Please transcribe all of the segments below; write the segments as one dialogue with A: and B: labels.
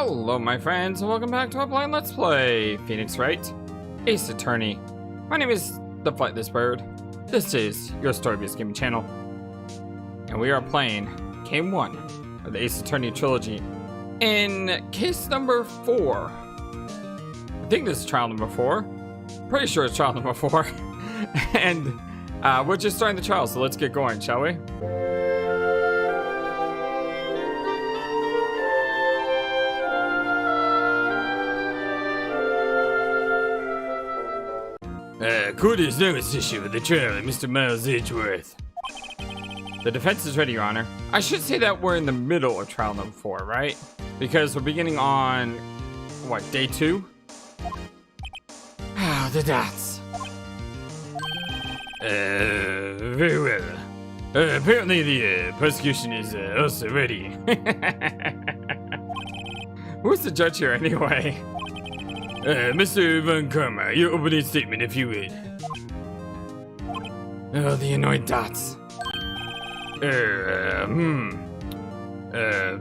A: Hello my friends, and welcome back to a blind Let's Play Phoenix Wright Ace Attorney. My name is the FlightlessBird. This is your story-based gaming channel. And we are playing Game 1 of the Ace Attorney trilogy in case number 4. I think this is trial number 4. Pretty sure it's trial number 4. And we're just starting the trial, so let's get going, shall we?
B: Court is now issue with the trial of Mr. Miles Edgeworth.
A: The defense is ready, Your Honor. I should say that we're in the middle of trial number 4, right? Because we're beginning on, what, day 2?
B: Ah, the dots. Very well. Apparently the prosecution is also ready.
A: Who's the judge here anyway?
B: Mr. Von Karma, your opening statement, if you would.
A: Oh, the annoying dots.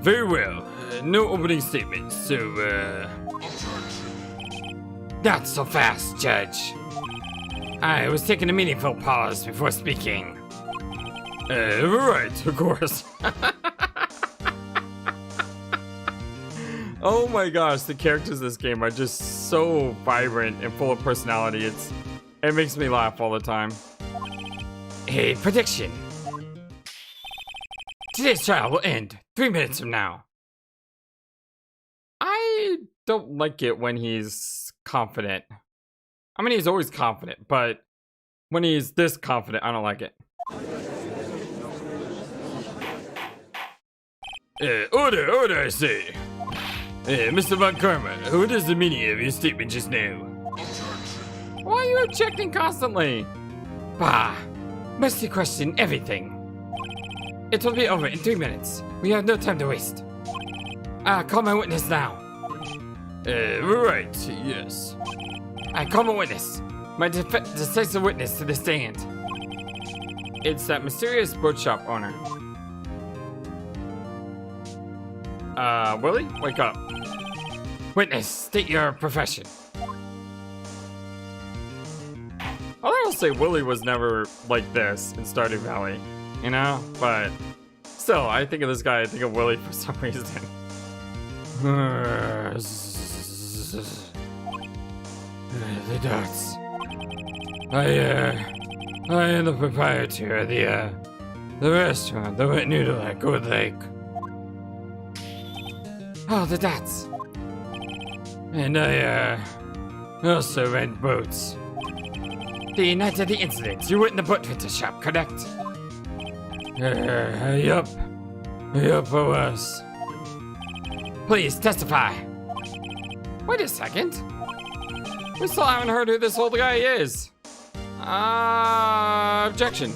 B: Very well. No opening statement, so,
A: Not so fast, Judge. I was taking a meaningful pause before speaking.
B: Right, of course.
A: Oh my gosh, the characters in this game are just so vibrant and full of personality. It makes me laugh all the time.
B: A prediction. Today's trial will end 3 minutes from now.
A: I don't like it when he's confident. I mean, he's always confident, but when he's this confident, I don't like it.
B: Order, I say. Mr. Von Karma, what is the meaning of your statement just now?
A: Why are you objecting constantly?
B: Bah, must you question everything?
A: It will be over in 3 minutes. We have no time to waste.
B: Call my witness now. Right, yes.
A: I call my witness. My decisive witness to the stand. It's that mysterious boat shop owner. Willie? Wake up.
B: Witness, state your profession.
A: I will say Willie was never like this in Stardew Valley, you know? But still, I think of this guy, I think of Willie for some reason.
B: The dots. I am the proprietor of the restaurant, the Wet Noodle at Gold Lake.
A: Oh, the dots.
B: And I also rent boats.
A: The night of the incident, you were in the boat rental shop, correct?
B: Yup. Yup, I was.
A: Please testify. Wait a second. We still haven't heard who this old guy is. Objection.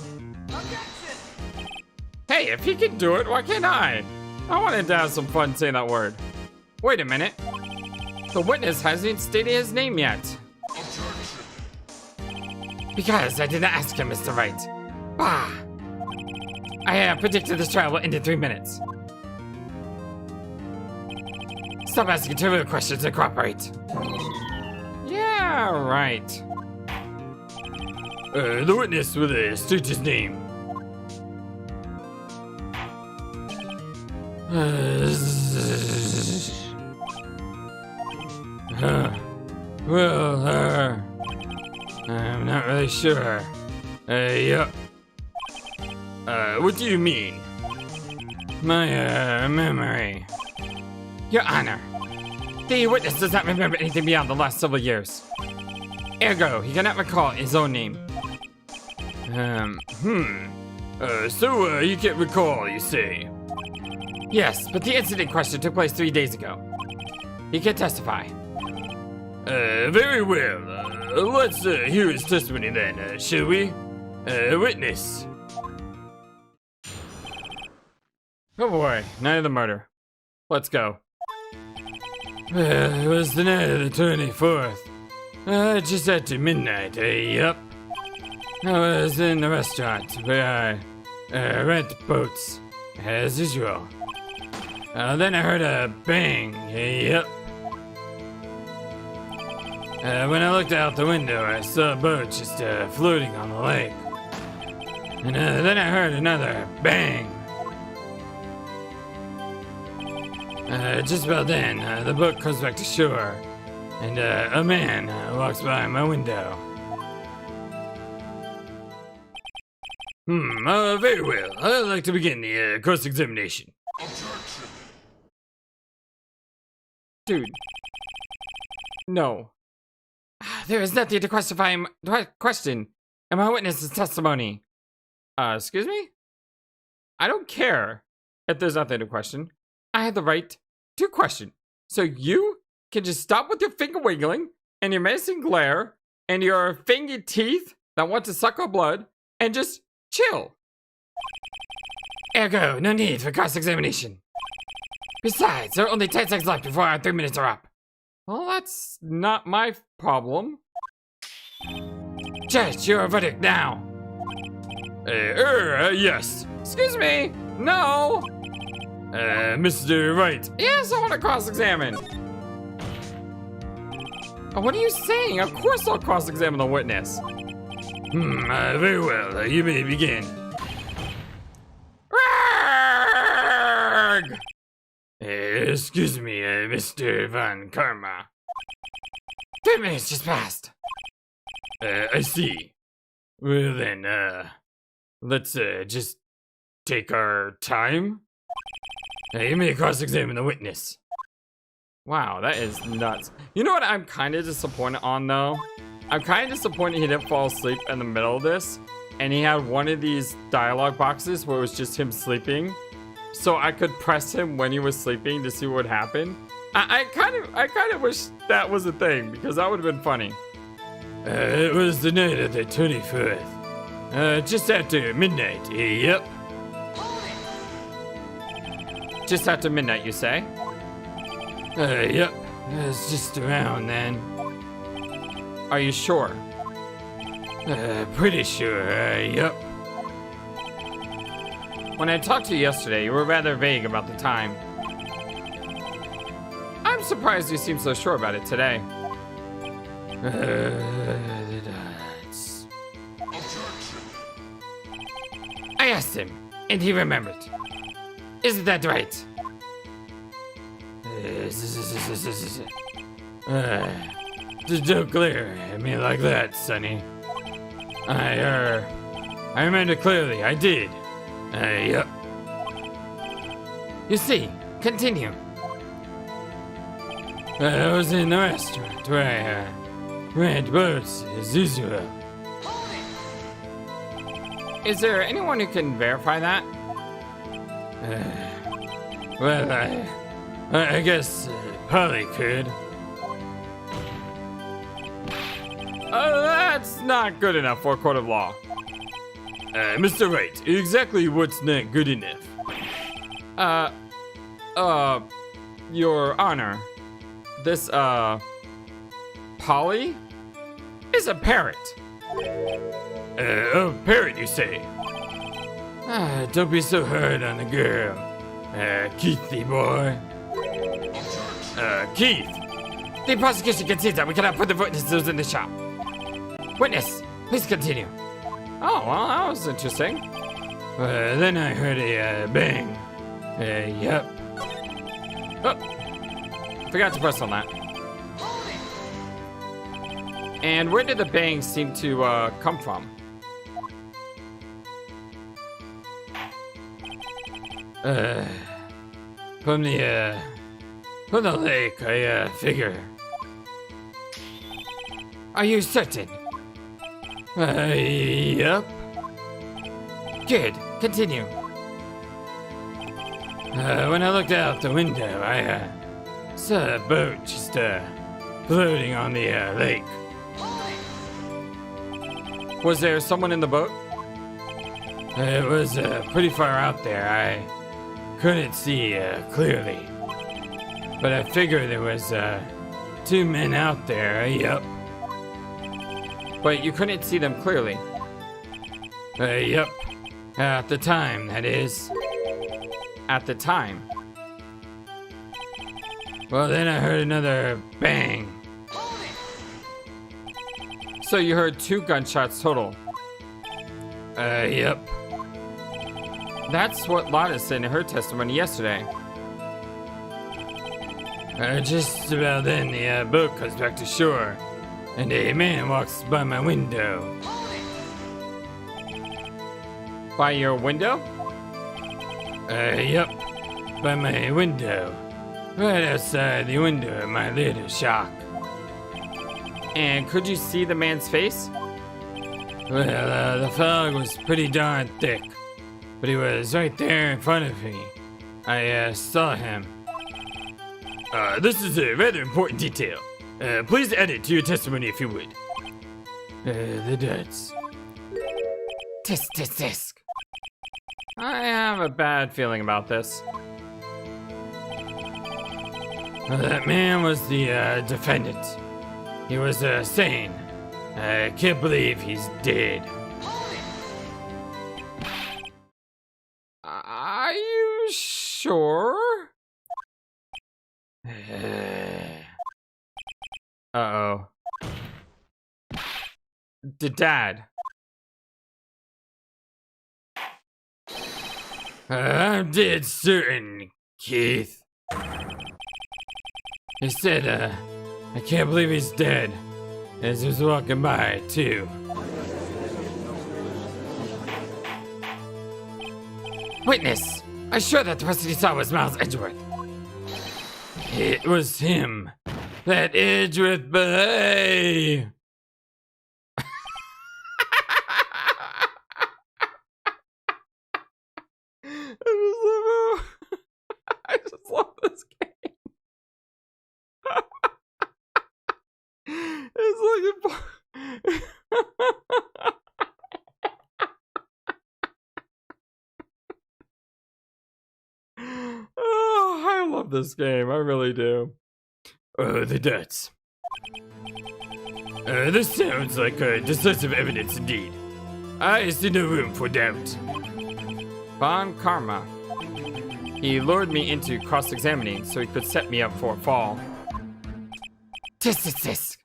A: Hey, if he can do it, why can't I? I wanted to have some fun saying that word. Wait a minute. The witness hasn't stated his name yet.
B: Because I didn't ask him, Mr. Wright.
A: Bah! I predicted this trial will end in 3 minutes.
B: Stop asking trivial questions and cooperate.
A: Yeah, right.
B: The witness will state his name. I'm not really sure. Yup. What do you mean? My, memory.
A: Your Honor, the witness does not remember anything beyond the last several years. Ergo, he cannot recall his own name.
B: So you can't recall, you say?
A: Yes, but the incident question took place 3 days ago. He can testify.
B: Very well. Let's hear his testimony then, shall we? Witness.
A: Oh boy, night of the murder. Let's go.
B: It was the night of the 24th. Just after midnight, yup. I was in the restaurant where I rent boats, as usual. Then I heard a bang. Yep. When I looked out the window, I saw a boat just floating on the lake. And then I heard another bang. Just about then, the boat comes back to shore, and a man walks by my window. Very well. I'd like to begin the cross-examination.
A: Dude. No. There is nothing to question in my witness's testimony. Excuse me? I don't care if there's nothing to question. I have the right to question. So you can just stop with your finger wiggling and your menacing glare and your fingy teeth that want to suck our blood and just chill.
B: Ergo, no need for cross-examination. Besides, there are only 10 seconds left before our 3 minutes are up.
A: Well, that's not my problem.
B: Judge, your verdict now.
A: Yes. Excuse me. No.
B: Mr. Wright.
A: Yes, I want to cross-examine. What are you saying? Of course I'll cross-examine the witness.
B: Very well. You may begin. Excuse me, Mr. Von Karma. 3 minutes just passed. I see. Well then, let's just take our time. You may cross-examine the witness.
A: Wow, that is nuts. You know what I'm kind of disappointed on, though? I'm kind of disappointed he didn't fall asleep in the middle of this, and he had one of these dialogue boxes where it was just him sleeping, so I could press him when he was sleeping to see what would happen. I kind of wish that was a thing, because that would have been funny.
B: It was the night of the 24th. Just after midnight, yep.
A: Just after midnight, you say?
B: Yep. It's just around then.
A: Are you sure?
B: Pretty sure, yep.
A: When I talked to you yesterday, you were rather vague about the time. I'm surprised you seem so sure about it today.
B: I asked him, and he remembered. Isn't that right? Just don't glare at me like that, Sonny. I remember clearly, I did. Yep. You see, continue. I was in the restaurant where I rent boats as usual.
A: Is there anyone who can verify that?
B: Well, I guess Polly could.
A: That's not good enough for a court of law.
B: Mr. Wright, exactly what's not good enough?
A: Your Honor, this, Polly is a parrot.
B: Oh, parrot, you say? Don't be so hard on the girl, Keithy boy. Keith. The prosecution concedes that we cannot put the witnesses in the shop. Witness, please continue.
A: Oh, well, that was interesting.
B: Then I heard a bang. Yep.
A: Oh, forgot to press on that. And where did the bang seem to come from?
B: From the lake, I figure. Are you certain? Yep. Good, continue. When I looked out the window, I saw a boat just floating on the lake.
A: Was there someone in the boat?
B: It was pretty far out there. I couldn't see clearly. But I figured there was 2 men out there, yep.
A: But you couldn't see them clearly.
B: Yep. At the time, that is.
A: At the time?
B: Well, then I heard another bang.
A: So you heard 2 gunshots total.
B: Yep.
A: That's what Lotta said in her testimony yesterday.
B: Just about then, the boat comes back to shore, and a man walks by my window.
A: By your window?
B: Yep. By my window. Right outside the window of my little shop.
A: And could you see the man's face?
B: Well, the fog was pretty darn thick, but he was right there in front of me. I saw him. This is a rather important detail. Please add it to your testimony if you would. The duds.
A: Tisk, tisk, tisk. I have a bad feeling about this.
B: Well, that man was the defendant. He was saying, I can't believe he's dead.
A: Are you sure? Uh-oh. Dad.
B: I'm dead certain, Keith. He said, I can't believe he's dead, as he was walking by, too.
A: Witness! I'm sure that the person he saw was Miles Edgeworth.
B: It was him. That Edgeworth boy!
A: I just love this game. It's like oh, I love this game. I really do.
B: Oh, the duds. This sounds like decisive evidence indeed. I see no room for doubt.
A: Bon Karma. He lured me into cross-examining so he could set me up for a fall.
B: Tisk, tisk, tisk.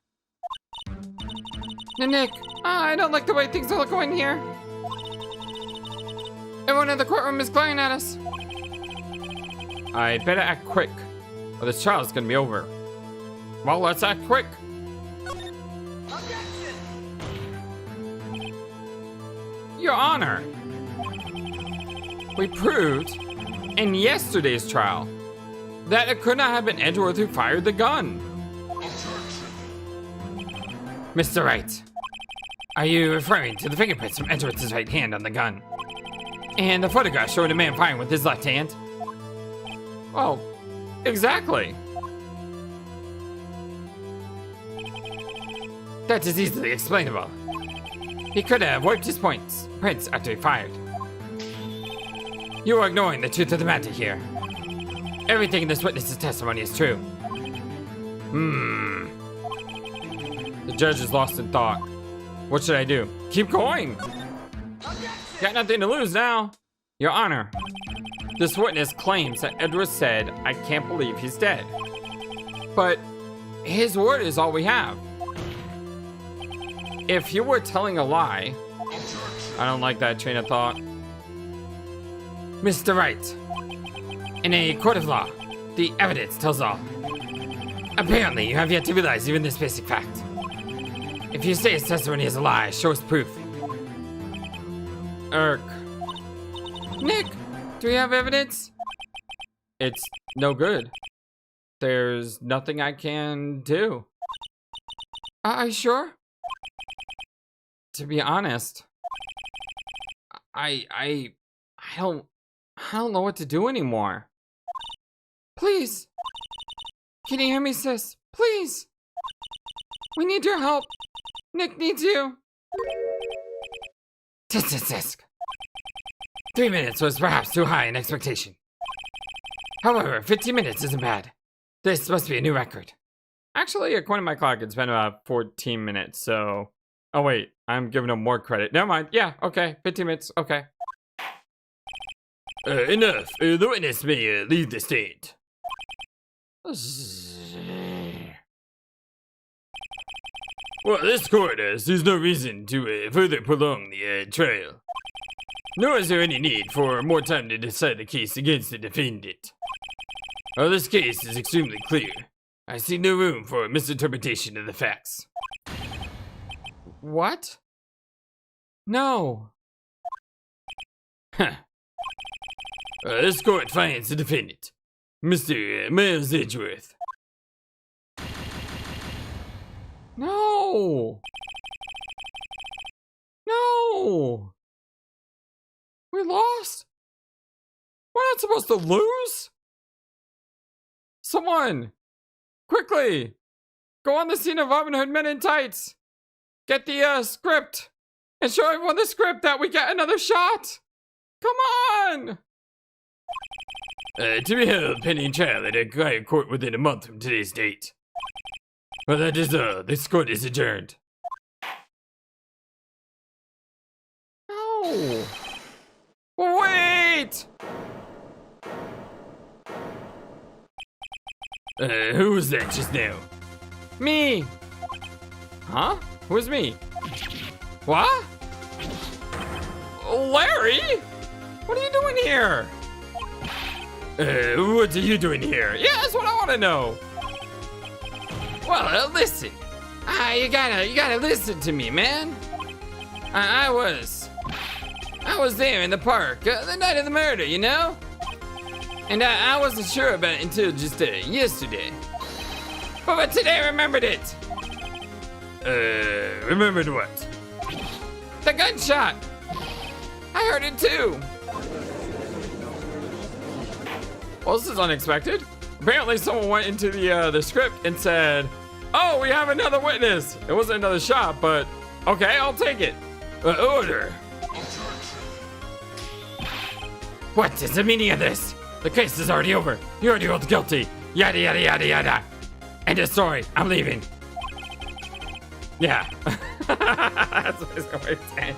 A: Nick, I don't like the way things are going here. Everyone in the courtroom is glaring at us. I better act quick, or this trial's gonna be over. Well, let's act quick. Your Honor, we proved in yesterday's trial that it could not have been Edgeworth who fired the gun. Mr. Wright, are you referring to the fingerprints from Edgeworth's right hand on the gun? And the photograph showing a man firing with his left hand? Well, exactly. That is easily explainable. He could have wiped his prints after he fired. You are ignoring the truth of the matter here. Everything in this witness's testimony is true. The judge is lost in thought. What should I do? Keep going! Got nothing to lose now. Your Honor, this witness claims that Edward said, I can't believe he's dead. But his word is all we have. If you were telling a lie, I don't like that train of thought. Mr. Wright, in a court of law, the evidence tells all. Apparently, you have yet to realize even this basic fact. If you say his testimony is a lie, show us proof. Nick, do we have evidence? It's no good. There's nothing I can do. Are you sure? To be honest, I don't know what to do anymore. Please. Can you hear me, sis? Please. We need your help. Nick needs you. Tisk, tisk, tisk. 3 minutes was perhaps too high an expectation. However, 15 minutes isn't bad. This must be a new record. Actually, according to my clock, it's been about 14 minutes, so... Oh wait, I'm giving him more credit. Never mind. Yeah, okay. 15 minutes. Okay.
B: Enough. The witness may leave the stand. Well, this court sees no reason to further prolong the trial. Nor is there any need for more time to decide the case against the defendant. This case is extremely clear. I see no room for misinterpretation of the facts.
A: What? No.
B: Huh. This court finds the defendant, Mr. Miles Edgeworth.
A: No. No. We lost? We're not supposed to lose? Someone, quickly, go on the scene of Robin Hood Men in Tights. Get the script and show everyone the script that we get another shot. Come on.
B: To be held pending trial at a higher court within a month from today's date. Well, that is all. This court is adjourned.
A: No. Wait.
B: Who was that just now?
A: Me. Huh? Who's me? What? Larry? What are you doing here?
B: What are you doing here?
A: Yeah, that's what I want to know. Well, listen. You gotta listen to me, man. I was there in the park the night of the murder, you know? And I wasn't sure about it until just yesterday. But today I remembered it.
B: Remembered what?
A: The gunshot. I heard it too. Well, this is unexpected. Apparently someone went into the script and said, oh, we have another witness. It wasn't another shot, but okay, I'll take it.
B: Order.
A: What is the meaning of this? The case is already over. You're already ruled guilty. Yada, yada, yada, yada. End of story. I'm leaving. Yeah. That's what it's always saying.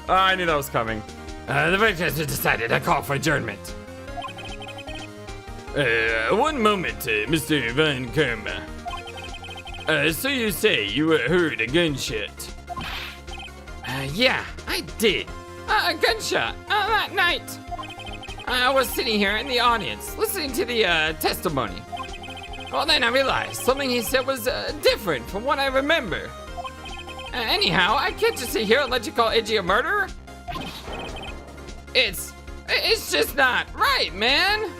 A: I knew that was coming. The verdict has been decided. I call for adjournment.
B: One moment, Mr. Van Kerma. So you say you heard a gunshot?
A: Yeah, I did. A gunshot that night. I was sitting here in the audience, listening to the testimony. Well, then I realized something he said was different from what I remember. Anyhow, I can't just sit here and let you call Edgy a murderer. It's just not right, man.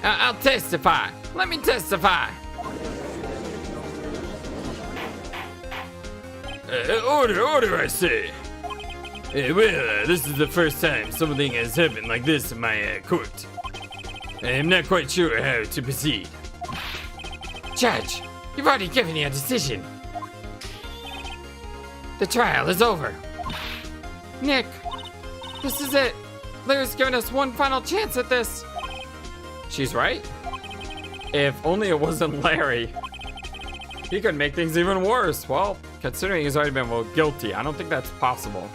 A: I'll testify. Let me testify.
B: Order, I say. Well, this is the first time something has happened like this in my court. I'm not quite sure how to proceed.
A: Judge, you've already given me a decision. The trial is over. Nick, this is it. Larry's given us one final chance at this. She's right. If only it wasn't Larry. He could make things even worse. Well, considering he's already been guilty, I don't think that's possible.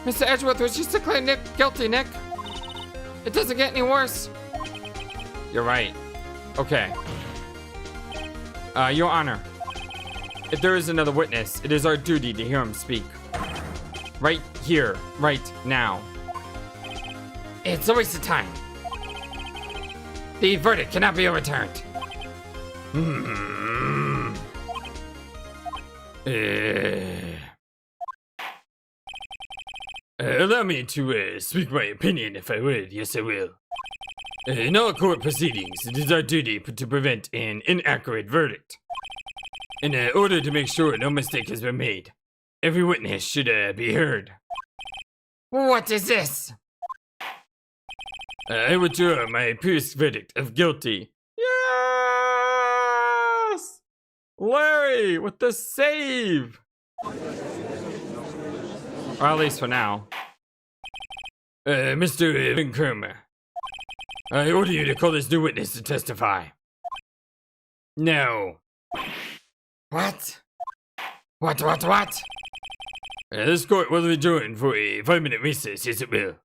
A: Mr. Edgeworth was just declared Nick guilty, Nick. It doesn't get any worse. You're right. Okay. Your Honor, if there is another witness, it is our duty to hear him speak. Right here, right now. It's a waste of time. The verdict cannot be overturned.
B: Allow me to speak my opinion if I would. Yes, I will. In all court proceedings, it is our duty to prevent an inaccurate verdict. In order to make sure no mistake has been made, every witness should be heard.
A: What is this?
B: I withdraw my previous verdict of guilty.
A: Yes! Larry with the save! Or at least for now.
B: Mr. Van Kerma, I order you to call this new witness to testify. Now.
A: What? What?
B: This court will adjourn for a 5-minute recess, yes it will.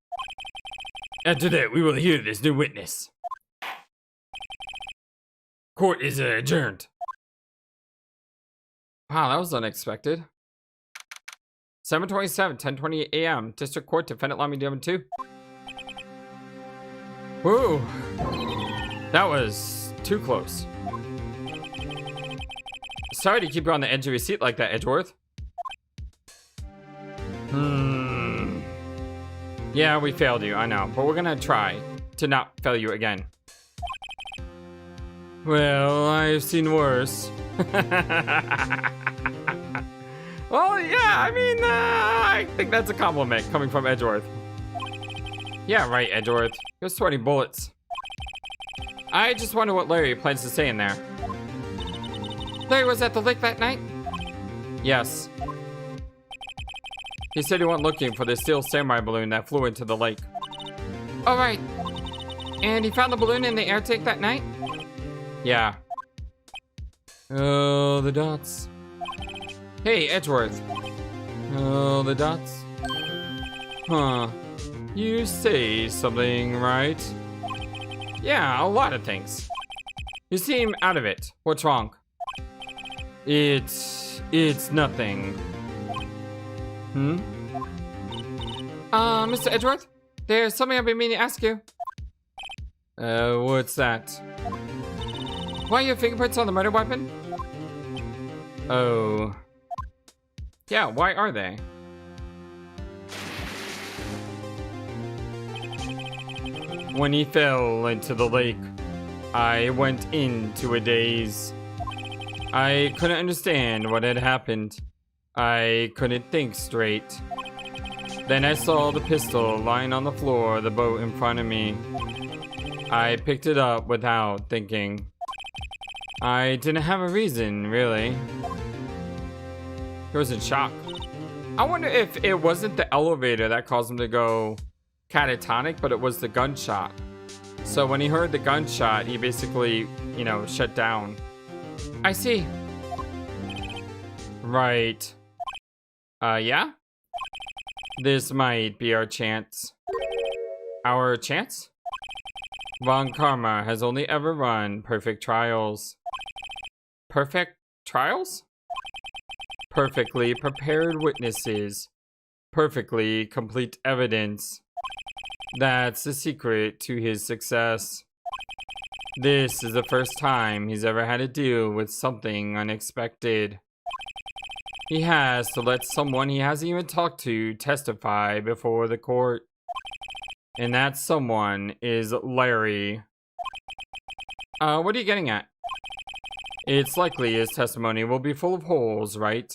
B: After that, we will hear this new witness. Court is adjourned.
A: Wow, that was unexpected. 7:27, 10:28 a.m. District Court, Defendant Lamy Devon 2. Woo! That was too close. Sorry to keep you on the edge of your seat like that, Edgeworth. Yeah, we failed you, I know. But we're gonna try to not fail you again.
B: Well, I've seen worse.
A: Well, yeah, I mean, I think that's a compliment coming from Edgeworth. Yeah, right, Edgeworth. You're sweating bullets. I just wonder what Larry plans to say in there. Larry was at the lake that night? Yes. He said he went looking for the steel samurai balloon that flew into the lake. Oh, right. And he found the balloon in the air tank that night? Yeah.
B: Oh, the dots.
A: Hey, Edgeworth.
B: Oh, the dots.
A: Huh. You say something, right? Yeah, a lot of things. You seem out of it. What's wrong? It's nothing. Mr. Edgeworth? There's something I've been meaning to ask you.
B: What's that?
A: Why are your fingerprints on the murder weapon?
B: Oh.
A: Yeah, why are they?
B: When he fell into the lake, I went into a daze. I couldn't understand what had happened. I couldn't think straight. Then I saw the pistol lying on the floor of the boat in front of me. I picked it up without thinking. I didn't have a reason, really.
A: He was in shock. I wonder if it wasn't the elevator that caused him to go catatonic, but it was the gunshot. So when he heard the gunshot, he basically, you know, shut down. I see.
B: Right.
A: Yeah?
B: This might be our chance.
A: Our chance?
B: Von Karma has only ever run perfect trials.
A: Perfect trials?
B: Perfectly prepared witnesses. Perfectly complete evidence. That's the secret to his success. This is the first time he's ever had to deal with something unexpected. He has to let someone he hasn't even talked to testify before the court. And that someone is Larry.
A: What are you getting at?
B: It's likely his testimony will be full of holes, right?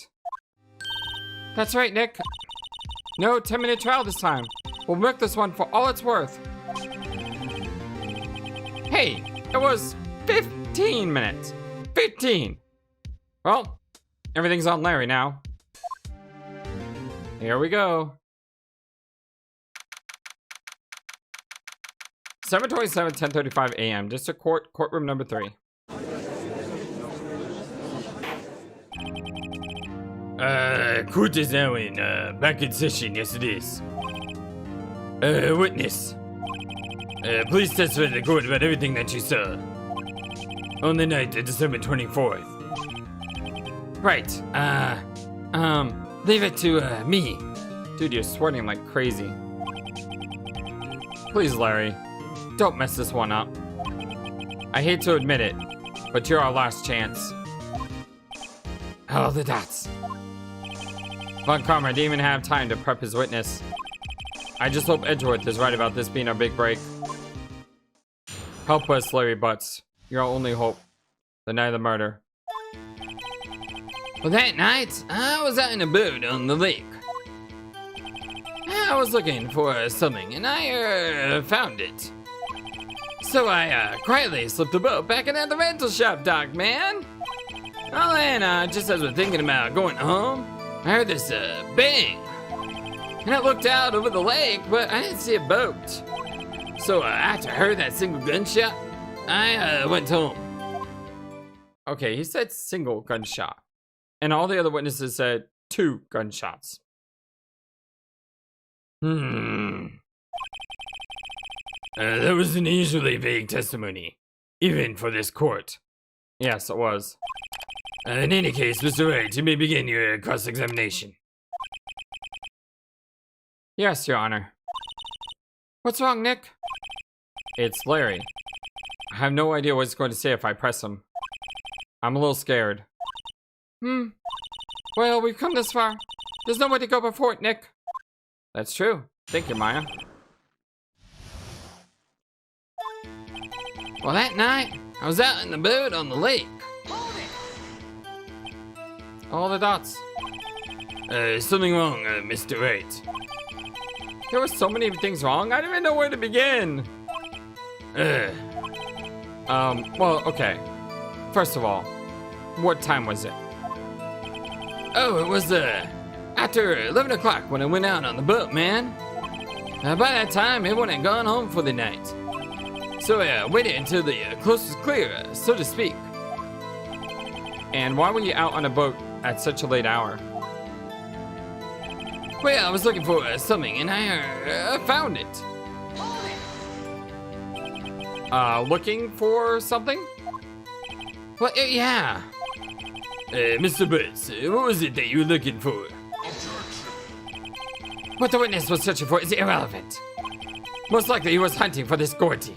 A: That's right, Nick. No 10-minute trial this time. We'll milk this one for all it's worth. Hey, it was 15 minutes. 15! Well, everything's on Larry now. Here we go. 7:27, 10:35 a.m. District Court, courtroom number 3.
B: Court is now in, back in session, yes it is. Witness. Please testify to the court about everything that you saw. On the night of December 24th.
A: Right, leave it to, me. Dude, you're sweating like crazy. Please, Larry, don't mess this one up. I hate to admit it, but you're our last chance. Oh, the dots. Von Karma didn't even have time to prep his witness. I just hope Edgeworth is right about this being our big break. Help us, Larry Butts. You're our only hope. The night of the murder.
C: Well, that night, I was out in a boat on the lake. I was looking for something, and I found it. So I quietly slipped the boat back in at the rental shop dock, man. Well, then, just as we're thinking about going home, I heard this bang. And I looked out over the lake, but I didn't see a boat. So after I heard that single gunshot, I went home.
A: Okay, he said single gunshot. And all the other witnesses said 2 gunshots.
B: That was an unusually vague testimony, even for this court.
A: Yes, it was.
B: In any case, Mr. Wright, you may begin your cross-examination.
A: Yes, Your Honor. What's wrong, Nick? It's Larry. I have no idea what he's going to say if I press him. I'm a little scared. Well, we've come this far. There's no way to go before it, Nick. That's true. Thank you, Maya.
C: Well, that night, I was out in the boat on the lake.
A: All the dots.
B: Something wrong, Mr. Wright.
A: There were so many things wrong, I didn't even know where to begin. Well, okay. First of all, what time was it?
C: Oh, it was, after 11 o'clock when I went out on the boat, man. By that time, everyone had gone home for the night. So I waited until the coast was clear, so to speak.
A: And why were you out on a boat at such a late hour?
C: Well, I was looking for something, and I found it.
A: Looking for something?
C: Well, yeah.
B: Mr. Butts, what was it that you were looking for?
C: What the witness was searching for is irrelevant. Most likely he was hunting for this Gorty.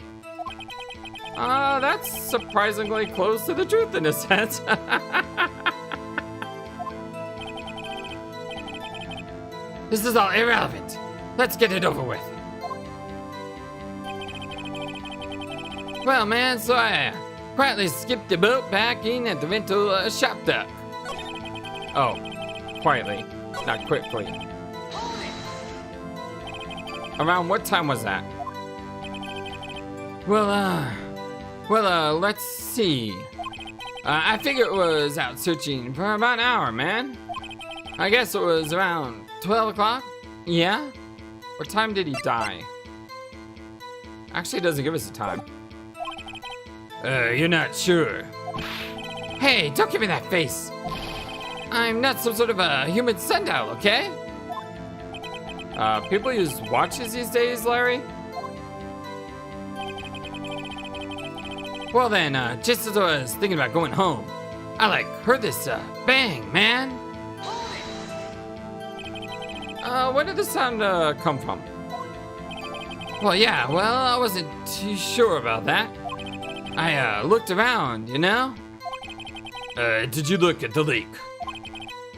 A: That's surprisingly close to the truth in a sense.
C: This is all irrelevant. Let's get it over with. Well, man, so I quietly skipped the boat back in at the rental shop dock.
A: Oh, quietly, not quickly. Around what time was that?
C: Well, let's see. I figure it was out searching for about an hour, man. I guess it was around 12 o'clock? Yeah?
A: What time did he die? Actually, it doesn't give us a time.
B: You're not sure.
C: Hey, don't give me that face. I'm not some sort of a human sundial, okay?
A: People use watches these days, Larry?
C: Well then, just as I was thinking about going home, I heard this bang, man.
A: Where did the sound come from?
C: Well, yeah, I wasn't too sure about that. I looked around, you know?
B: Did you look at the lake?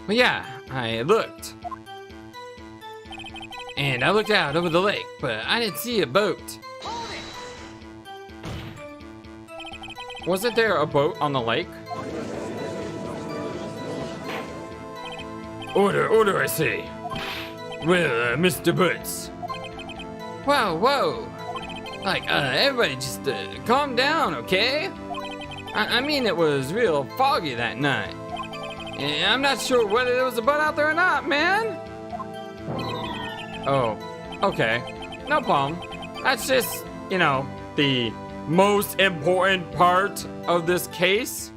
C: Well, yeah, I looked. And I looked out over the lake, but I didn't see a boat.
A: Wasn't there a boat on the lake?
B: Order, I say. Well, Mr. Butts.
C: Whoa. Everybody just calm down, okay? I mean, it was real foggy that night. And I'm not sure whether there was a boat out there or not, man.
A: Oh, okay. No problem. That's just, the most important part of this case.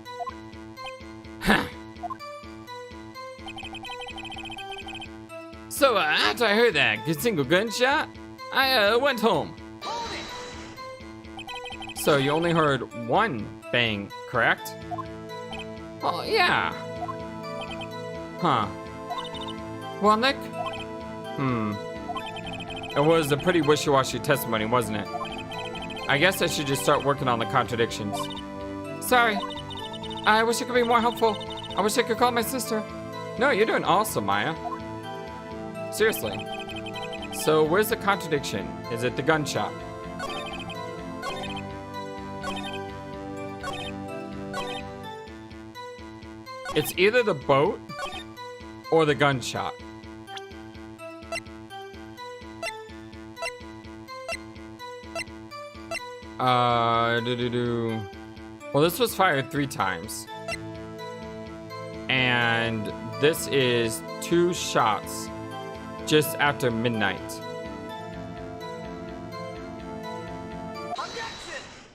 C: So, after I heard that single gunshot, I went home.
A: So you only heard one bang, correct?
C: Oh, yeah.
A: Huh. Well, Nick? It was a pretty wishy-washy testimony, wasn't it? I guess I should just start working on the contradictions. Sorry. I wish I could be more helpful. I wish I could call my sister. No, you're doing awesome, Maya. Seriously. So where's the contradiction? Is it the gunshot? It's either the boat or the gunshot. Well, this was fired 3 times. And this is 2 shots just after midnight.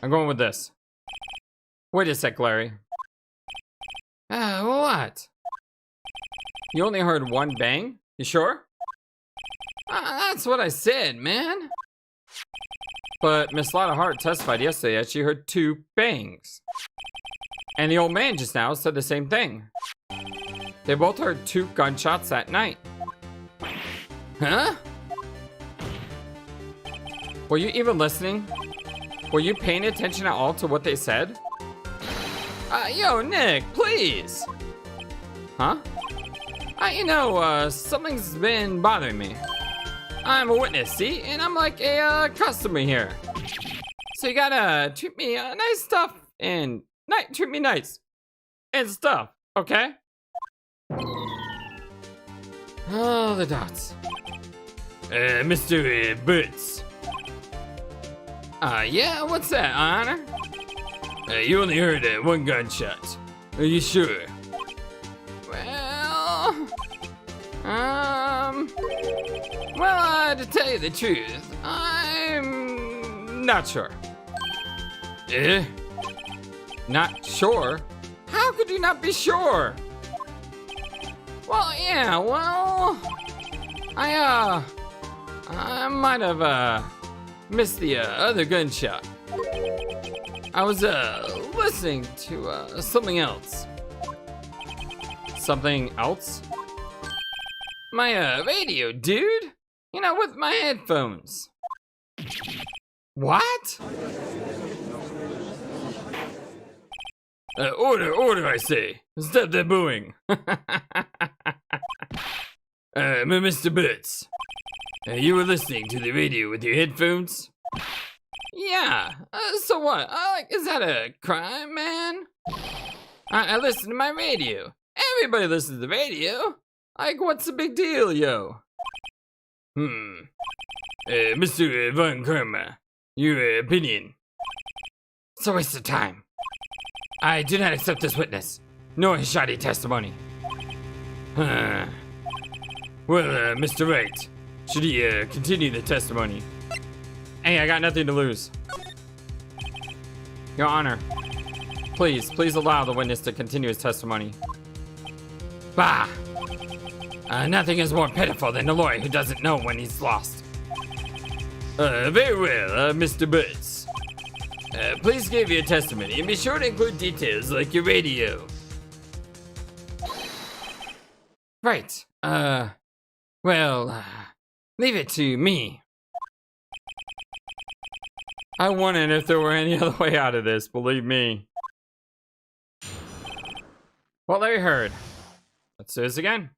A: I'm going with this. Wait a sec, Larry.
C: What?
A: You only heard 1 bang? You sure?
C: That's what I said, man.
A: But Miss Lotta Hart testified yesterday that she heard 2 bangs. And the old man just now said the same thing. They both heard 2 gunshots that night.
C: Huh?
A: Were you even listening? Were you paying attention at all to what they said?
C: Yo, Nick, please.
A: Huh?
C: Something's been bothering me. I'm a witness, see? And I'm like a customer here. So you gotta treat me nice stuff and treat me nice and stuff, okay?
A: Oh, the dots.
B: Mr. Boots.
C: Yeah, what's that, Honor?
B: You only heard 1 gunshot. Are you sure?
C: Well, to tell you the truth, I'm not sure.
B: Eh?
A: Not sure?
C: How could you not be sure? Well, yeah, I might have, missed the, other gunshot. I was, listening to, something else.
A: Something else?
C: My, radio, dude. You know, with my headphones.
A: What?
B: Order, I say. Stop that booing. Mr. Boots. You were listening to the radio with your headphones?
C: Yeah, so what? Is that a crime, man? I listen to my radio. Everybody listens to the radio. Like, what's the big deal, yo?
B: Mr. Von Karma, your opinion?
A: It's a waste of time. I do not accept this witness, nor his shoddy testimony.
B: Well, Mr. Wright, should he continue the testimony?
A: Hey, I got nothing to lose. Your Honor, please allow the witness to continue his testimony. Bah! Nothing is more pitiful than a lawyer who doesn't know when he's lost.
B: Very well, Mr. Boots. Please give your testimony and be sure to include details like your radio.
A: Right. Leave it to me. I wondered if there were any other way out of this, believe me. Well, there you heard. Let's do this again.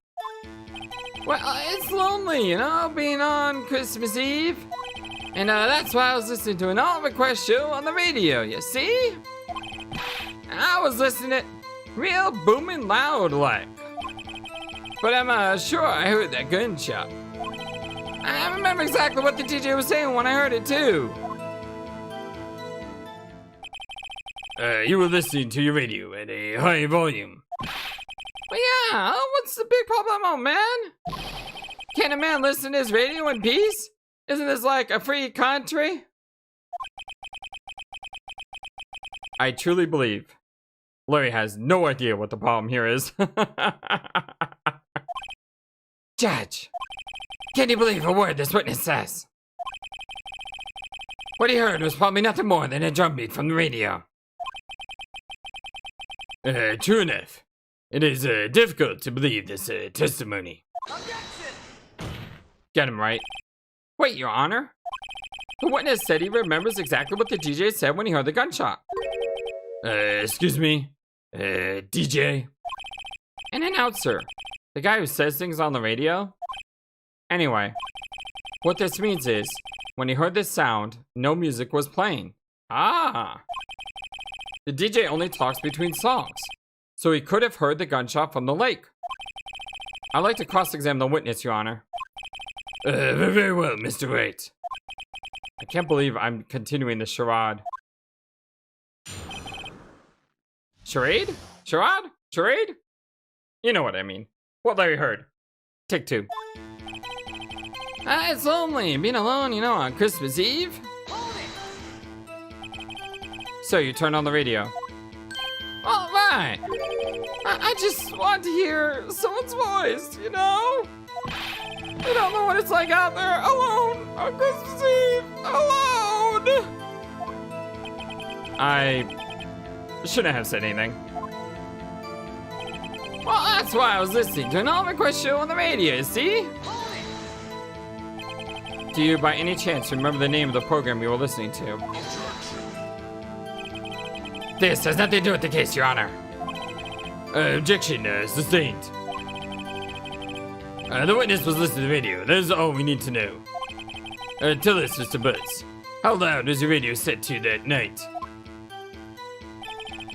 C: Well, it's lonely, being on Christmas Eve. And that's why I was listening to an all request show on the radio, you see? I was listening to it real booming loud like. But I'm sure I heard that gunshot. I remember exactly what the DJ was saying when I heard it too.
B: You were listening to your radio at a high volume.
C: But yeah, what's the big problem, man? Can't a man listen to his radio in peace? Isn't this like a free country?
A: I truly believe Larry has no idea what the problem here is.
C: Judge, can you believe a word this witness says? What he heard was probably nothing more than a drumbeat from the radio.
B: True enough. It is difficult to believe this testimony.
A: Get him right.
C: Wait, Your Honor. The witness said he remembers exactly what the DJ said when he heard the gunshot.
B: Excuse me? DJ?
A: An announcer. The guy who says things on the radio. Anyway, what this means is, when he heard this sound, no music was playing. Ah! The DJ only talks between songs, so he could have heard the gunshot from the lake. I'd like to cross-examine the witness, Your Honor.
B: Very well, Mr. Wright.
A: I can't believe I'm continuing this charade. Charade? Charade? Charade? You know what I mean. What Larry heard. Take 2.
C: It's lonely being alone, on Christmas Eve.
A: So you turned on the radio.
C: All right. I just want to hear someone's voice, You don't know what it's like out there alone on Christmas Eve. Alone.
A: I shouldn't have said anything.
C: Well, that's why I was listening to an all request show on the radio, see?
A: Do you by any chance remember the name of the program you were listening to?
C: This has nothing to do with the case, Your Honor.
B: Objection sustained. The witness was listening to the radio. That is all we need to know. Tell us, Mr. Butts, how loud was your radio set to that night?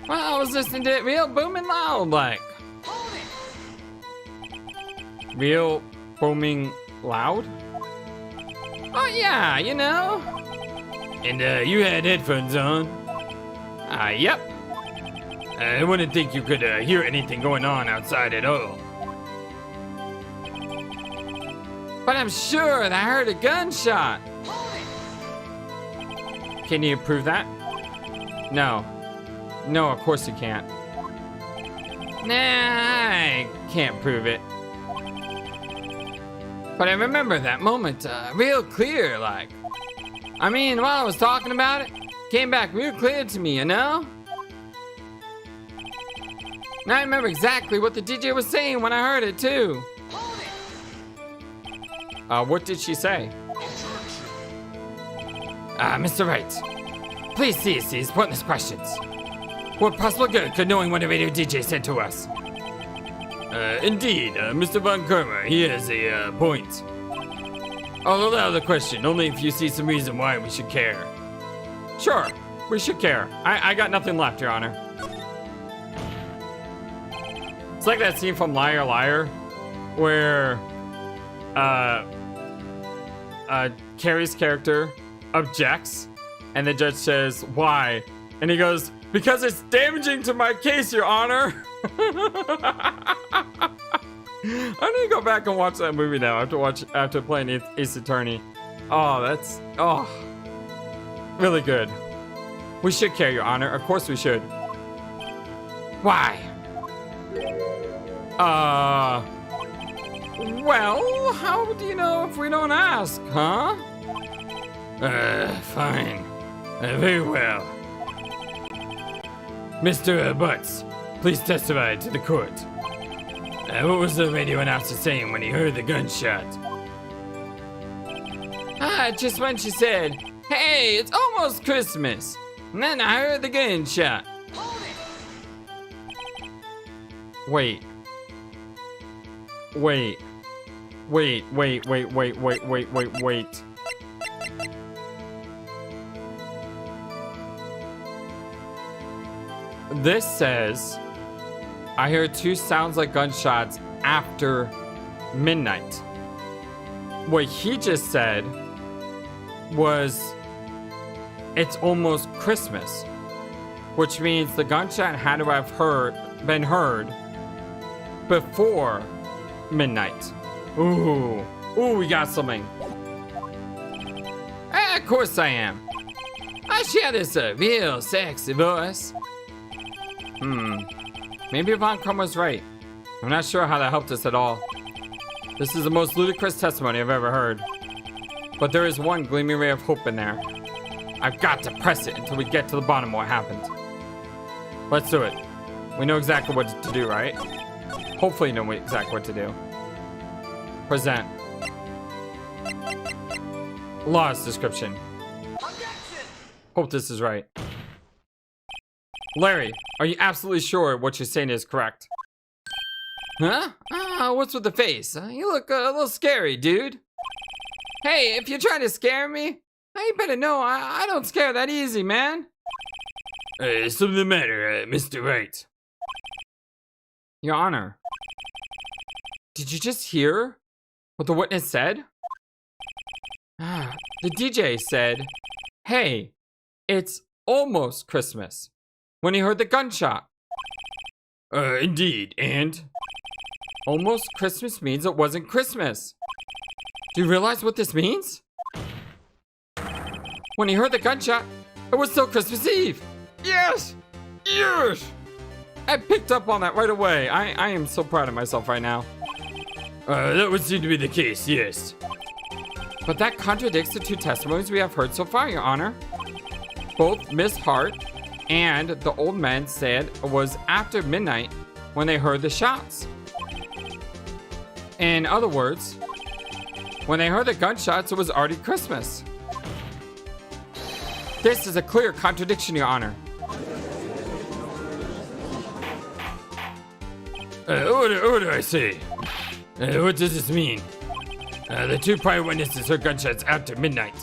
C: Well, I was listening to it real booming loud, like.
A: Real booming loud?
C: Oh, yeah, you know.
B: And you had headphones on?
C: Yep.
B: I wouldn't think you could hear anything going on outside at all.
C: But I'm sure that I heard a gunshot.
A: Can you prove that? No. No, of course you can't.
C: Nah, I can't prove it. But I remember that moment real clear, like. I mean, while I was talking about it, came back real clear to me, you know? And I remember exactly what the DJ was saying when I heard it, too.
A: What did she say?
C: Mr. Wright, please cease these pointless questions. What possible good could knowing what a radio DJ said to us?
B: Indeed, Mr. Von Karma, he has a point. I'll allow the question only if you see some reason why we should care.
A: Sure, we should care. I got nothing left, Your Honor. It's like that scene from Liar Liar, where Carrie's character objects, and the judge says, "Why?" And he goes, "Because it's damaging to my case, Your Honor." I need to go back and watch that movie now after playing Ace Attorney. Oh, that's really good. We should care, Your Honor. Of course we should.
C: Why?
A: Well, how do you know if we don't ask, huh?
B: Fine. Very well. Mr. Butts, please testify to the court. What was the radio announcer saying when he heard the gunshot?
C: Just when she said, "Hey, it's almost Christmas." And then I heard the gunshot.
A: Wait. This says, I heard two sounds like gunshots after midnight. What he just said was, it's almost Christmas, which means the gunshot had to have been heard before midnight. Ooh, we got something.
C: Of course I am. I share this real sexy voice.
A: Maybe Von Krum was right. I'm not sure how that helped us at all. This is the most ludicrous testimony I've ever heard. But there is one gleaming ray of hope in there. I've got to press it until we get to the bottom of what happened. Let's do it. We know exactly what to do, right? Hopefully know exactly what to do. Present. Law's description. Hope this is right. Larry, are you absolutely sure what you're saying is correct?
C: Huh? What's with the face? You look a little scary, dude. Hey, if you're trying to scare me, you better know I don't scare that easy, man.
B: Something the matter, Mr. Wright?
A: Your Honor, did you just hear what the witness said? The DJ said, "Hey, it's almost Christmas," when he heard the gunshot.
B: Indeed, and?
A: Almost Christmas means it wasn't Christmas. Do you realize what this means? When he heard the gunshot, it was still Christmas Eve. Yes! Yes! I picked up on that right away. I am so proud of myself right now.
B: That would seem to be the case, yes.
A: But that contradicts the two testimonies we have heard so far, Your Honor. Both Miss Hart and the old man said it was after midnight when they heard the shots. In other words, when they heard the gunshots, it was already Christmas. This is a clear contradiction, Your Honor.
B: Order, I say. What does this mean? The two prior witnesses heard gunshots after midnight.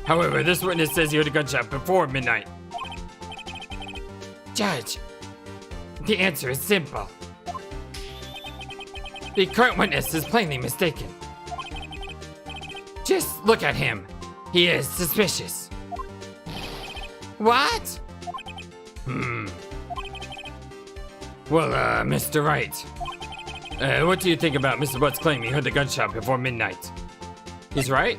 B: However, this witness says he heard a gunshot before midnight.
C: Judge, the answer is simple. The current witness is plainly mistaken. Just look at him. He is suspicious. What?
B: Well, Mr. Wright. What do you think about Mr. Butt's claim he heard the gunshot before midnight?
A: He's right.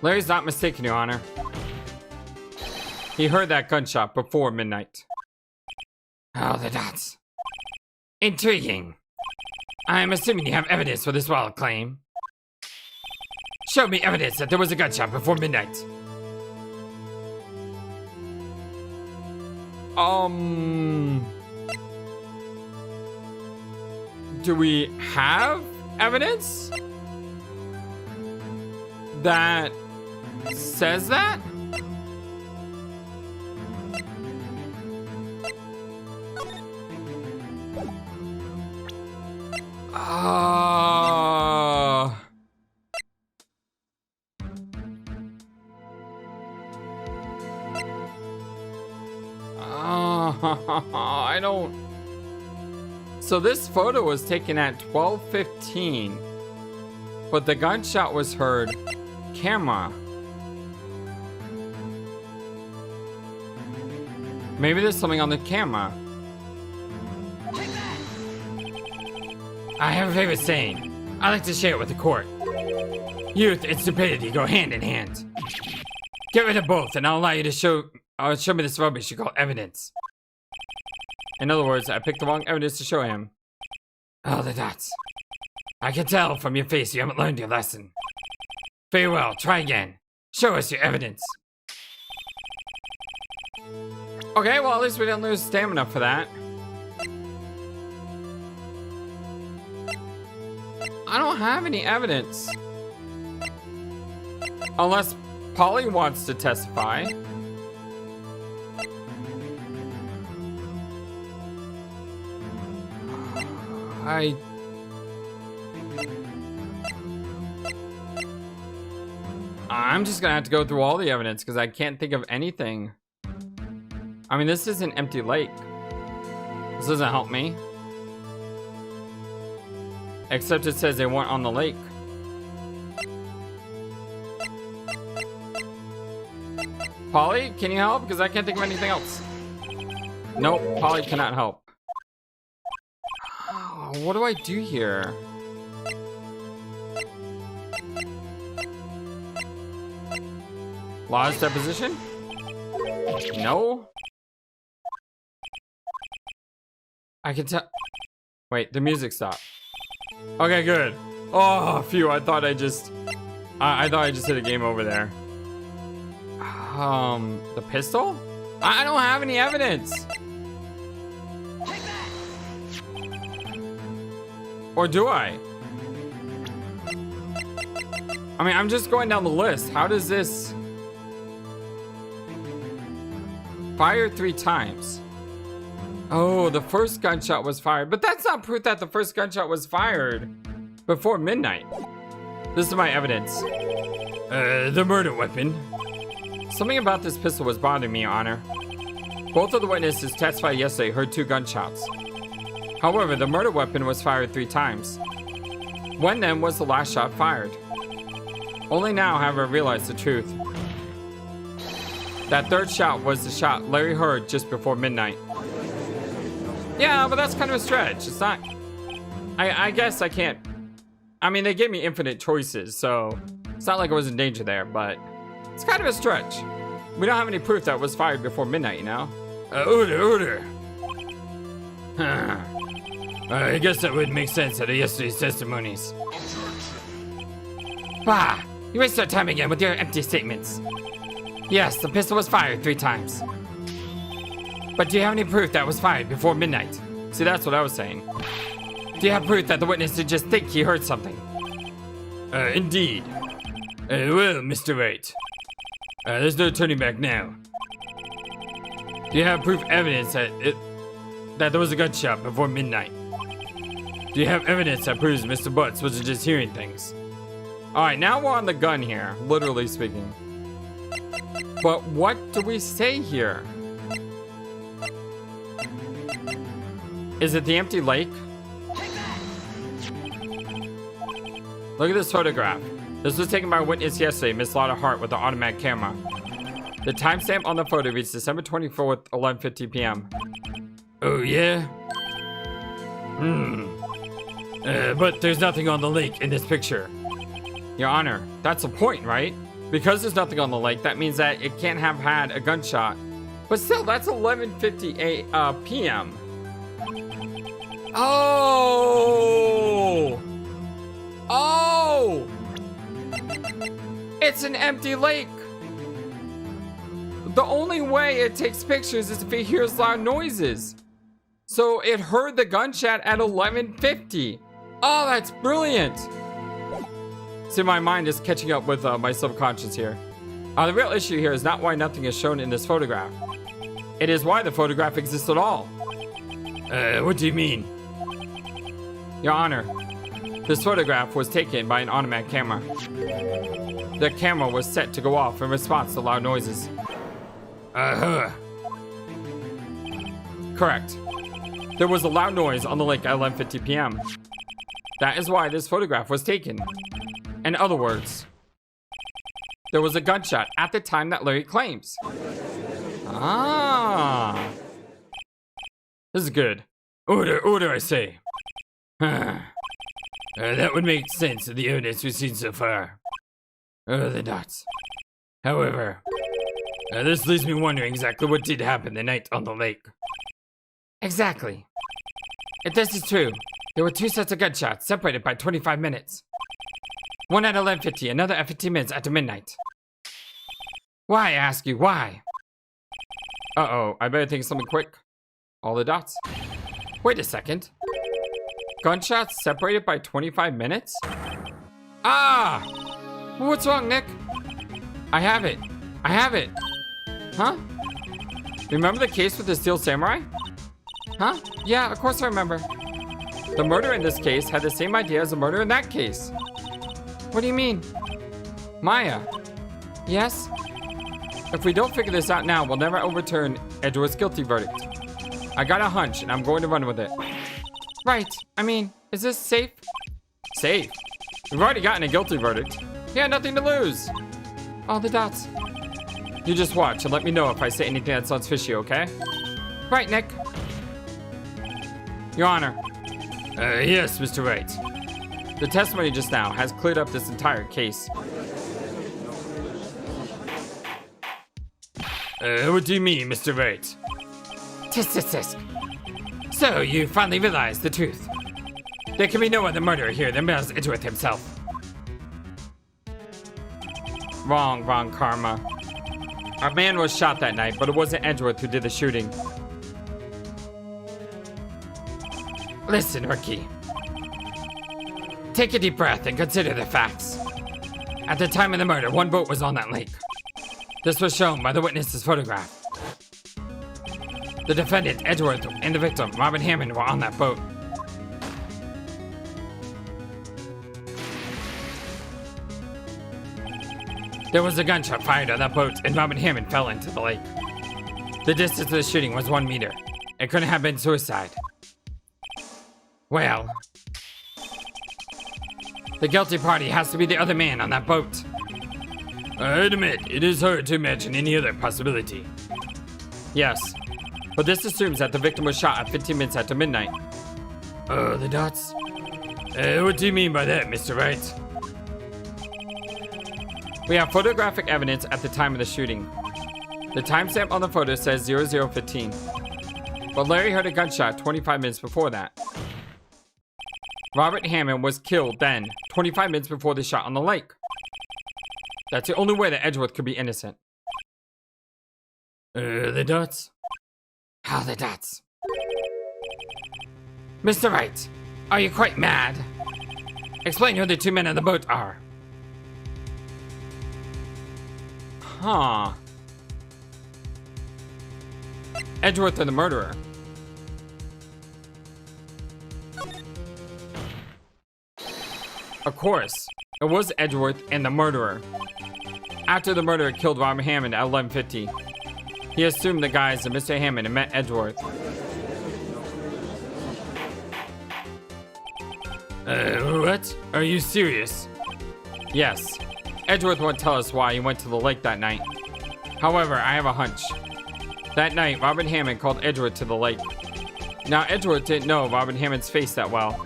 A: Larry's not mistaken, Your Honor. He heard that gunshot before midnight.
C: Oh, the dots. Intriguing. I'm assuming you have evidence for this wild claim. Show me evidence that there was a gunshot before midnight.
A: Do we have evidence that says that? I don't. So this photo was taken at 12:15, but the gunshot was heard camera. Maybe there's something on the camera.
C: I have a favorite saying. I like to share it with the court. Youth and stupidity go hand in hand. Get rid of both, and I'll allow you to show me this rubbish you call evidence.
A: In other words, I picked the wrong evidence to show him.
C: Oh, the dots. I can tell from your face you haven't learned your lesson. Very well, try again. Show us your evidence.
A: Okay, well, at least we didn't lose stamina for that. I don't have any evidence. Unless Polly wants to testify. I'm just gonna have to go through all the evidence because I can't think of anything. I mean, this is an empty lake. This doesn't help me. Except it says they weren't on the lake. Polly, can you help? Because I can't think of anything else. Nope, Polly cannot help. What do I do here? Law's deposition? No. I can tell. Wait, the music stopped. Okay, good. Oh, phew! I thought I just hit a game over there. The pistol? I don't have any evidence. Or do I? I mean, I'm just going down the list. How does this... Fired 3 times. Oh, the first gunshot was fired. But that's not proof that the first gunshot was fired before midnight. This is my evidence.
B: The murder weapon.
A: Something about this pistol was bothering me, Your Honor. Both of the witnesses testified yesterday heard 2 gunshots. However, the murder weapon was fired 3 times. When then was the last shot fired? Only now have I realized the truth. That third shot was the shot Larry heard just before midnight. Yeah, but that's kind of a stretch. It's not... I guess I can't... I mean, they gave me infinite choices, so... It's not like I was in danger there, but... It's kind of a stretch. We don't have any proof that it was fired before midnight, you know?
B: Order. I guess that would make sense out of yesterday's testimonies.
C: Bah! You waste our time again with your empty statements. Yes, the pistol was fired 3 times. But do you have any proof that it was fired before midnight?
A: See, that's what I was saying.
C: Do you have proof that the witness did just think he heard something?
B: Indeed. Well, Mr. Wright. There's no turning back now. Do you have proof evidence that there was a gunshot before midnight? Do you have evidence that proves Mr. Butts wasn't just hearing things?
A: Alright, now we're on the gun here, literally speaking. But what do we say here? Is it the empty lake? Look at this photograph. This was taken by a witness yesterday, Miss Lotta Hart, with the automatic camera. The timestamp on the photo reads December 24th, 11:50 p.m.
B: Oh, yeah? But there's nothing on the lake in this picture.
A: Your Honor, that's the point, right? Because there's nothing on the lake, that means that it can't have had a gunshot. But still, that's 11:58 p.m. Oh! Oh! It's an empty lake. The only way it takes pictures is if it hears loud noises. So it heard the gunshot at 11:50. Oh, that's brilliant. See, my mind is catching up with my subconscious here. The real issue here is not why nothing is shown in this photograph. It is why the photograph exists at all.
B: What do you mean?
A: Your Honor, this photograph was taken by an automatic camera. The camera was set to go off in response to loud noises.
B: Uh-huh.
A: Correct. There was a loud noise on the lake at 11:50 p.m. That is why this photograph was taken. In other words, there was a gunshot at the time that Larry claims. Ah.
B: This is good. Order, I say. That would make sense of the evidence we've seen so far. Oh, the nuts. However, this leaves me wondering exactly what did happen the night on the lake.
C: Exactly. If this is true, there were 2 sets of gunshots separated by 25 minutes. One at 11:50, another at 15 minutes after midnight. Why, I ask you, why?
A: Uh-oh, I better think of something quick. All the dots.
C: Wait a second.
A: Gunshots separated by 25 minutes?
C: Ah! What's wrong, Nick?
A: I have it. Huh? Remember the case with the Steel Samurai?
C: Huh? Yeah, of course I remember.
A: The murder in this case had the same idea as the murder in that case.
C: What do you mean?
A: Maya,
C: Yes?
A: if we don't figure this out now, we'll never overturn Edward's guilty verdict. I got a hunch, and I'm going to run with it.
C: Right. I mean, is this safe?
A: Safe? We've already gotten a guilty verdict. He had nothing to lose.
C: All the dots.
A: You just watch and let me know if I say anything that sounds fishy, okay?
C: Right, Nick.
A: Your Honor,
B: Yes, Mr. Wright.
A: the testimony just now has cleared up this entire case.
B: What do you mean, Mr. Wright?
C: Tisk, tisk, tisk. So, you finally realized the truth. There can be no other murderer here than Miles Edgeworth himself.
A: Wrong, Karma. Our man was shot that night, but it wasn't Edgeworth who did the shooting.
C: Listen, rookie. Take a deep breath and consider the facts. At the time of the murder, 1 boat was on that lake. This was shown by the witness's photograph. The defendant, Edgeworth, and the victim, Robin Hammond, were on that boat. There was a gunshot fired on that boat, and Robin Hammond fell into the lake. The distance of the shooting was 1 meter. It couldn't have been suicide. Well, the guilty party has to be the other man on that boat.
B: I admit, it is hard to imagine any other possibility.
A: Yes, but this assumes that the victim was shot at 15 minutes after midnight.
B: Oh, the dots? What do you mean by that, Mr. Wright?
A: We have photographic evidence at the time of the shooting. The timestamp on the photo says 00:15. But Larry heard a gunshot 25 minutes before that. Robert Hammond was killed then, 25 minutes before the shot on the lake. That's the only way that Edgeworth could be innocent.
B: The dots?
C: How the dots? Mr. Wright, are you quite mad? Explain who the two men on the boat are.
A: Huh. Edgeworth and the murderer. Of course, it was Edgeworth and the murderer. After the murderer killed Robert Hammond at 11:50, he assumed the guise of Mr. Hammond and met Edgeworth.
B: What? Are you serious?
A: Yes, Edgeworth won't tell us why he went to the lake that night. However, I have a hunch. That night, Robert Hammond called Edgeworth to the lake. Now, Edgeworth didn't know Robert Hammond's face that well.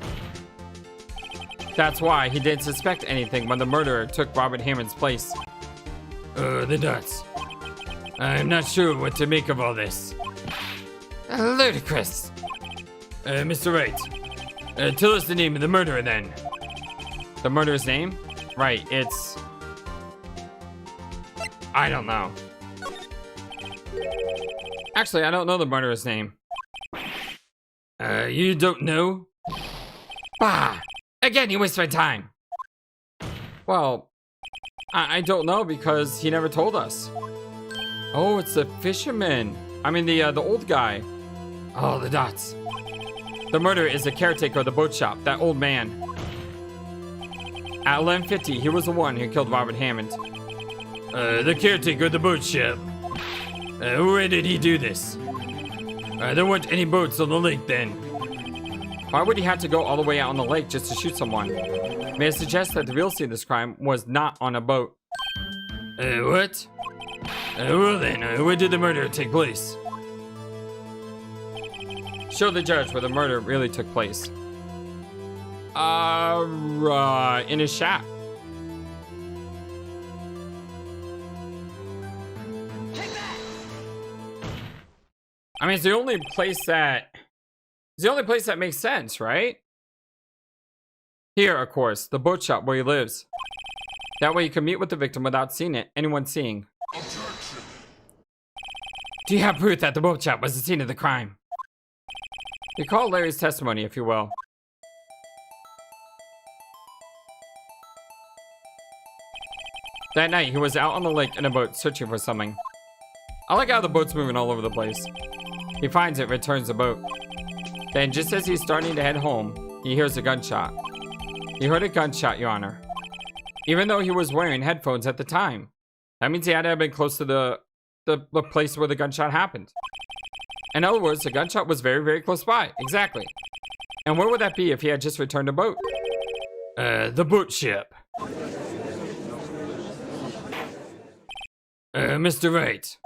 A: That's why he didn't suspect anything when the murderer took Robert Hammond's place.
B: The dots. I'm not sure what to make of all this.
C: Ludicrous.
B: Mr. Wright, tell us the name of the murderer then.
A: The murderer's name? Right, it's... I don't know. Actually, I don't know the murderer's name.
B: You don't know?
C: Bah! Again, you waste my time.
A: Well, I don't know because he never told us. Oh, it's the fisherman. I mean, the old guy.
C: All the dots.
A: The murderer is the caretaker of the boat shop, that old man. At 11:50, he was the one who killed Robert Hammond.
B: The caretaker of the boat shop. Where did he do this? There weren't any boats on the lake then.
A: Why would he have to go all the way out on the lake just to shoot someone? May I suggest that the real scene of this crime was not on a boat?
B: What? Well then, where did the murder take place?
A: Show the judge where the murder really took place. In his shack. I mean, it's the only place that makes sense, right? Here, of course, the boat shop where he lives. That way you can meet with the victim without anyone seeing.
D: Objection.
C: Do you have proof that the boat shop was the scene of the crime?
A: Recall Larry's testimony, if you will. That night, he was out on the lake in a boat searching for something. I like how the boat's moving all over the place. He finds it, returns the boat. Then, just as he's starting to head home, he hears a gunshot. He heard a gunshot, Your Honor. Even though he was wearing headphones at the time. That means he had to have been close to the place where the gunshot happened. In other words, the gunshot was very, very close by. Exactly. And where would that be if he had just returned a boat?
B: The boat ship. Mr. Wright,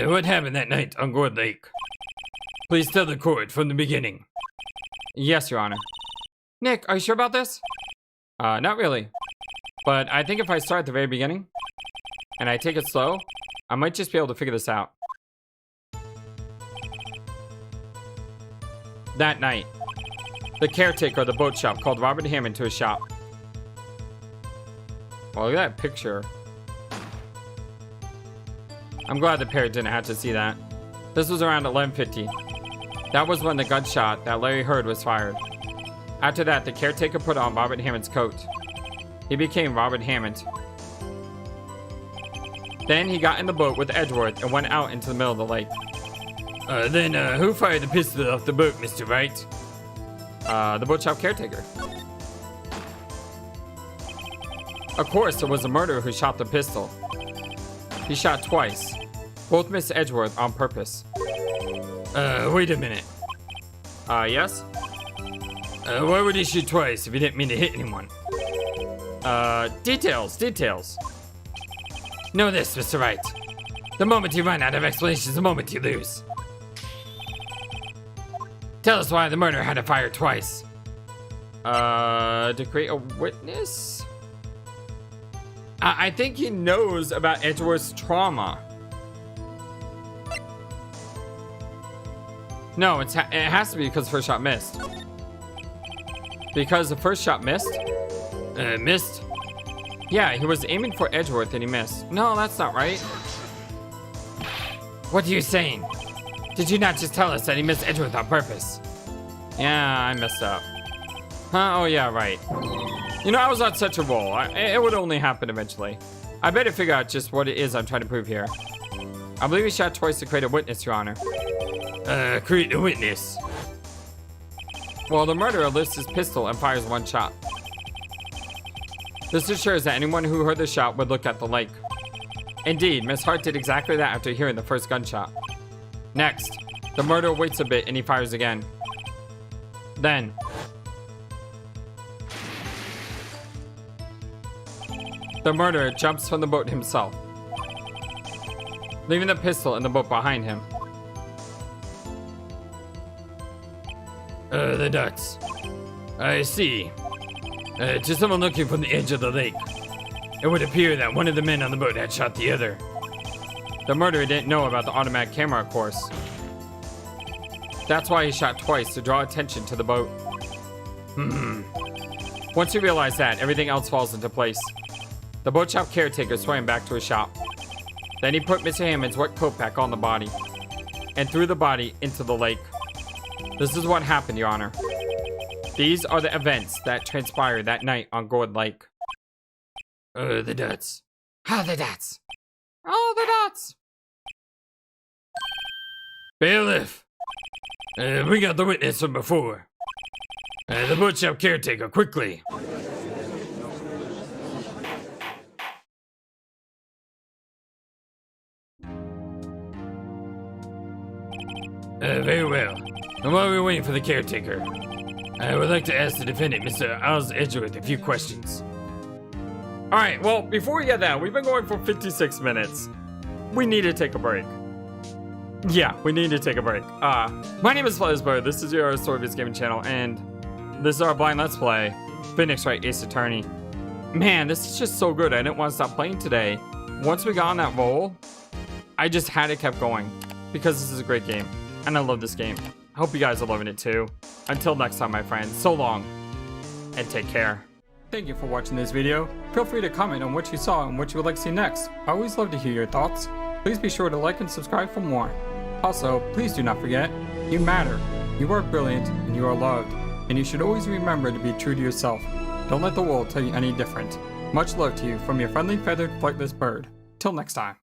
B: what happened that night on Gourd Lake? Please tell the court from the beginning.
A: Yes, Your Honor. Nick, are you sure about this? Not really. But I think if I start at the very beginning, and I take it slow, I might just be able to figure this out. That night, the caretaker of the boat shop called Robert Hammond to his shop. Well, look at that picture. I'm glad the parrot didn't have to see that. This was around 11:50. That was when the gunshot that Larry heard was fired. After that, the caretaker put on Robert Hammond's coat. He became Robert Hammond. Then he got in the boat with Edgeworth and went out into the middle of the lake.
B: Then who fired the pistol off the boat, Mr. Wright?
A: The boat shop caretaker. Of course, it was the murderer who shot the pistol. He shot twice. Both missed Edgeworth on purpose.
B: Wait a minute.
A: Yes?
B: Why would he shoot twice if he didn't mean to hit anyone?
A: Details.
C: Know this, Mr. Wright. The moment you run out of explanations, the moment you lose. Tell us why the murderer had to fire twice.
A: To create a witness? I think he knows about Edgeworth's trauma. No, it has to be because the first shot missed. Because the first shot missed?
B: Missed?
A: Yeah, he was aiming for Edgeworth and he missed. No, that's not right.
C: What are you saying? Did you not just tell us that he missed Edgeworth on purpose?
A: Yeah, I messed up. Huh? Oh yeah, right. You know, I was on such a roll. It would only happen eventually. I better figure out just what it is I'm trying to prove here. I believe he shot twice to create a witness, Your Honor.
B: Create a witness.
A: Well, the murderer lifts his pistol and fires one shot. This ensures that anyone who heard the shot would look at the lake. Indeed, Miss Hart did exactly that after hearing the first gunshot. Next, the murderer waits a bit and he fires again. Then, the murderer jumps from the boat himself, leaving the pistol in the boat behind him.
B: The dots. I see. To someone looking from the edge of the lake, it would appear that one of the men on the boat had shot the other.
A: The murderer didn't know about the automatic camera, of course. That's why he shot twice, to draw attention to the boat. Once he realized that, everything else falls into place. The boat shop caretaker swam back to his shop. Then he put Mr. Hammond's wet coat back on the body and threw the body into the lake. This is what happened, Your Honor. These are the events that transpired that night on Gourd Lake.
B: The dots.
C: Ah, the dots.
A: Oh, the dots!
B: Bailiff! Bring out the witness from before. The boat shop caretaker, quickly. Very well. And while we're waiting for the caretaker, I would like to ask the defendant, Mr. Is Adjourned, a few questions.
A: Alright, well, before we get that, we've been going for 56 minutes. We need to take a break. Yeah, we need to take a break. My name is FlightlessBird, this is your Story Biz Gaming channel, and this is our blind Let's Play, Phoenix Wright Ace Attorney. Man, this is just so good, I didn't want to stop playing today. Once we got on that roll, I just had to keep going, because this is a great game, and I love this game. I hope you guys are loving it too. Until next time, my friends, so long, and take care. Thank you for watching this video. Feel free to comment on what you saw and what you would like to see next. I always love to hear your thoughts. Please be sure to like and subscribe for more. Also, please do not forget, you matter, you are brilliant, and you are loved. And you should always remember to be true to yourself. Don't let the world tell you any different. Much love to you from your friendly feathered flightless bird. Till next time.